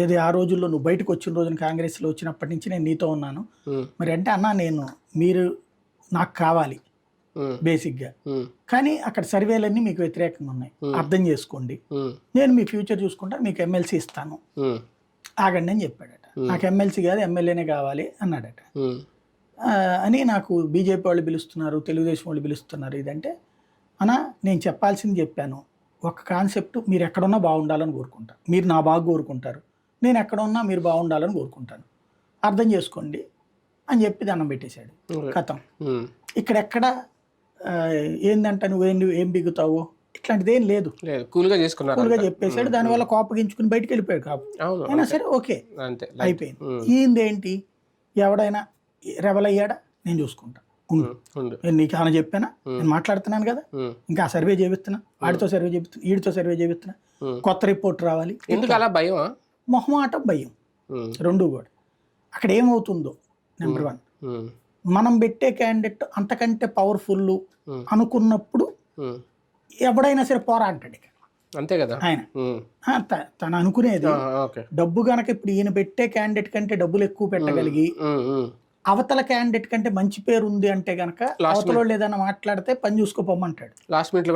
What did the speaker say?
ఏది ఆ రోజుల్లో నువ్వు బయటకు వచ్చిన రోజున కాంగ్రెస్లో వచ్చినప్పటి నుంచి నేను నీతో ఉన్నాను. మరి అంటే అన్న మీరు నాకు కావాలి బేసిక్గా, కానీ అక్కడ సర్వేలన్నీ మీకు వ్యతిరేకంగా ఉన్నాయి, అర్థం చేసుకోండి, నేను మీ ఫ్యూచర్ చూసుకుంటా, మీకు ఎమ్మెల్సీ ఇస్తాను, ఆగండి అని చెప్పాడట. నాకు ఎమ్మెల్సీ కాదు ఎమ్మెల్యేనే కావాలి అన్నాడట. అని నాకు బీజేపీ వాళ్ళు పిలుస్తున్నారు, తెలుగుదేశం వాళ్ళు పిలుస్తున్నారు. ఇదంటే అన్న నేను చెప్పాల్సింది చెప్పాను. ఒక కాన్సెప్ట్, మీరు ఎక్కడున్నా బాగుండాలని కోరుకుంటారు, మీరు నా బాగా కోరుకుంటారు, నేను ఎక్కడున్నా మీరు బాగుండాలని కోరుకుంటాను, అర్థం చేసుకోండి అని చెప్పి దండం పెట్టేశాడు. కథం. ఇక్కడెక్కడ ఏందంట ఏం బిగుతావో ఇట్లాంటిది ఏం లేదు, కూల్గా చెప్పేశాడు. దానివల్ల కోపగించుకుని బయటకు వెళ్ళిపోయాడు. కాపు అయినా సరే ఓకే అయిపోయింది. ఈయనదేంటి, ఎవడైనా రెబల్ అయ్యాడా నేను చూసుకుంటా, నేను నీకు ఏమైనా చెప్పానా, నేను మాట్లాడుతున్నాను కదా, ఇంకా సర్వే చేపిస్తున్నా, వాడితో సర్వే చేపిస్తున్నా, వీడితో సర్వే చేపిస్తున్నా, కొత్త రిపోర్ట్ రావాలి, ఎందుకు అలా భయం, మొహమాటం, భయం, రెండు కూడా. అక్కడ ఏమవుతుందో, నెంబర్ 1 మనం పెట్టే క్యాండిడేట్ అంతకంటే పవర్ఫుల్ అనుకున్నప్పుడు ఎవడైనా సరే పోరాంటాడు. అంతే కదా ఆయన తను అనుకునేది డబ్బు గనక ఇప్పుడు ఈయన పెట్టే క్యాండిడేట్ కంటే డబ్బులు ఎక్కువ పెట్టగలిగి అవతల క్యాండిడేట్ కంటే మంచి పేరు ఉంది అంటే గనక అవతల వాళ్ళు ఏదైనా మాట్లాడితే పని చూసుకోపోమంటాడు. లాస్ట్ మినిట్ లో